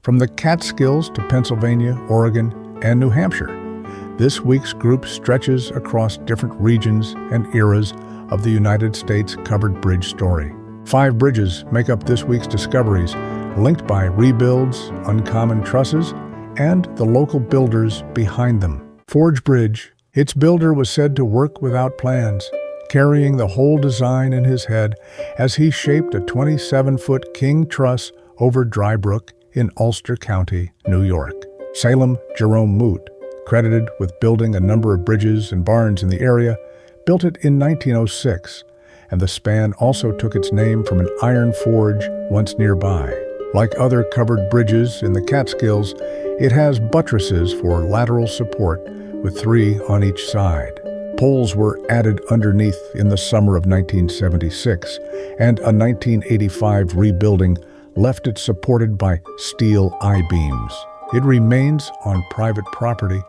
From the Catskills to Pennsylvania, Oregon, and New Hampshire, this week's group stretches across different regions and eras of the United States covered bridge story. 5 bridges make up this week's discoveries, linked by rebuilds, uncommon trusses, and the local builders behind them. Forge Bridge. Its builder was said to work without plans, carrying the whole design in his head as he shaped a 27-foot king truss over Dry Brook in Ulster County, New York. Salem Jerome Moot, credited with building a number of bridges and barns in the area, built it in 1906, and the span also took its name from an iron forge once nearby. Like other covered bridges in the Catskills, it has buttresses for lateral support, with 3 on each side. Poles were added underneath in the summer of 1976, and a 1985 rebuilding left it supported by steel I-beams. It remains on private property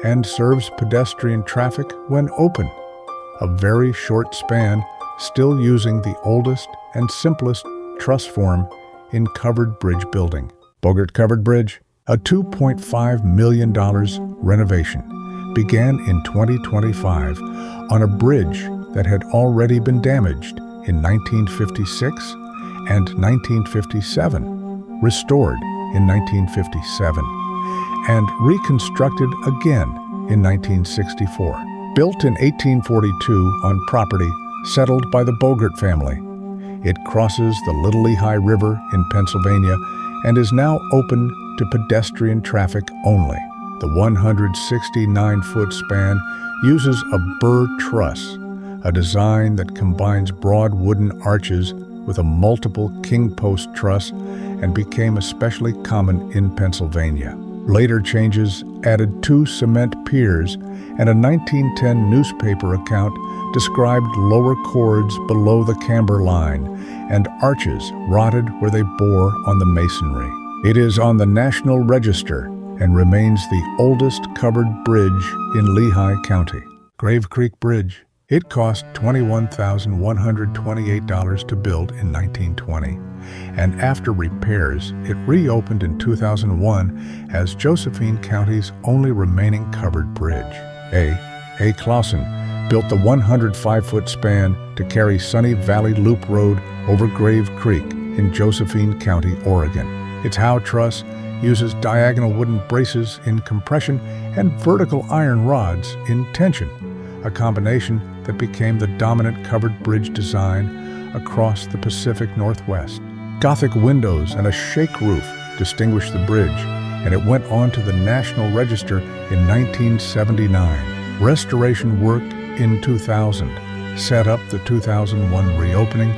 and serves pedestrian traffic when open. A very short span, still using the oldest and simplest truss form in covered bridge building. Bogert Covered Bridge, a $2.5 million renovation, began in 2025 on a bridge that had already been damaged in 1956 and 1957, restored in 1957, and reconstructed again in 1964. Built in 1842 on property settled by the Bogert family, it crosses the Little Lehigh River in Pennsylvania and is now open to pedestrian traffic only. The 169-foot span uses a burr truss, a design that combines broad wooden arches with a multiple king post truss and became especially common in Pennsylvania. Later changes added 2 cement piers, and a 1910 newspaper account described lower chords below the camber line and arches rotted where they bore on the masonry. It is on the National Register and remains the oldest covered bridge in Lehigh County. Grave Creek Bridge. It cost $21,128 to build in 1920, and after repairs, it reopened in 2001 as Josephine County's only remaining covered bridge. A. Clausen built the 105-foot span to carry Sunny Valley Loop Road over Grave Creek in Josephine County, Oregon. Its howe truss uses diagonal wooden braces in compression and vertical iron rods in tension, a combination that became the dominant covered bridge design across the Pacific Northwest. Gothic windows and a shake roof distinguish the bridge, and it went on to the National Register in 1979. Restoration work in 2000 set up the 2001 reopening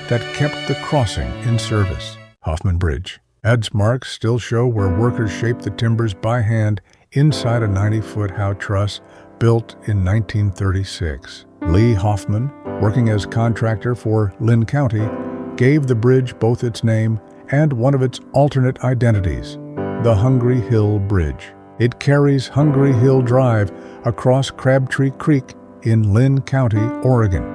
that kept the crossing in service. Hoffman Bridge. Adze marks still show where workers shaped the timbers by hand inside a 90-foot howe truss built in 1936. Lee Hoffman, working as contractor for Lynn County, gave the bridge both its name and one of its alternate identities, the Hungry Hill Bridge. It carries Hungry Hill Drive across Crabtree Creek in Lynn County, Oregon,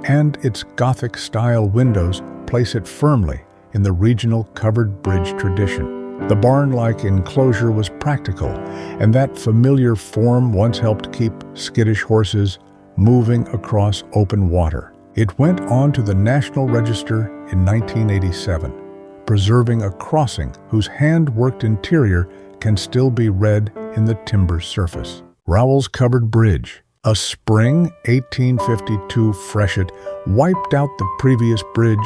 and its Gothic-style windows place it firmly in the regional covered bridge tradition. The barn-like enclosure was practical, and that familiar form once helped keep skittish horses moving across open water. It went on to the National Register in 1987, preserving a crossing whose hand-worked interior can still be read in the timber surface. Rowell's Covered Bridge. A spring 1852 freshet wiped out the previous bridge,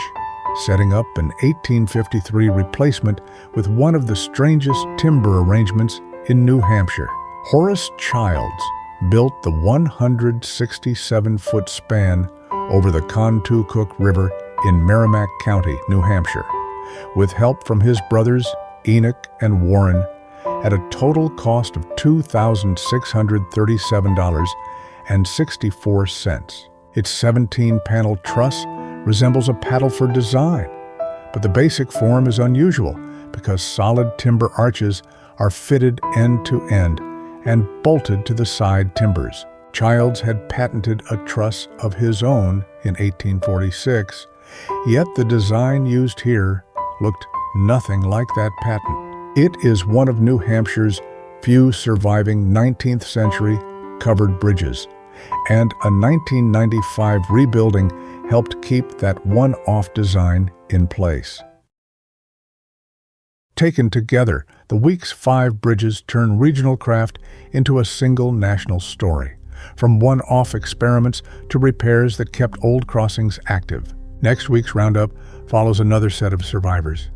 setting up an 1853 replacement with one of the strangest timber arrangements in New Hampshire. Horace Childs built the 167-foot span over the Contoocook River in Merrimack County, New Hampshire, with help from his brothers Enoch and Warren, at a total cost of $2,637.64. Its 17-panel truss resembles a Paddleford design, but the basic form is unusual because solid timber arches are fitted end to end and bolted to the side timbers. Childs had patented a truss of his own in 1846, yet the design used here looked nothing like that patent. It is one of New Hampshire's few surviving 19th century covered bridges, and a 1995 rebuilding helped keep that one-off design in place. Taken together, the week's 5 bridges turn regional craft into a single national story, from one-off experiments to repairs that kept old crossings active. Next week's roundup follows another set of survivors,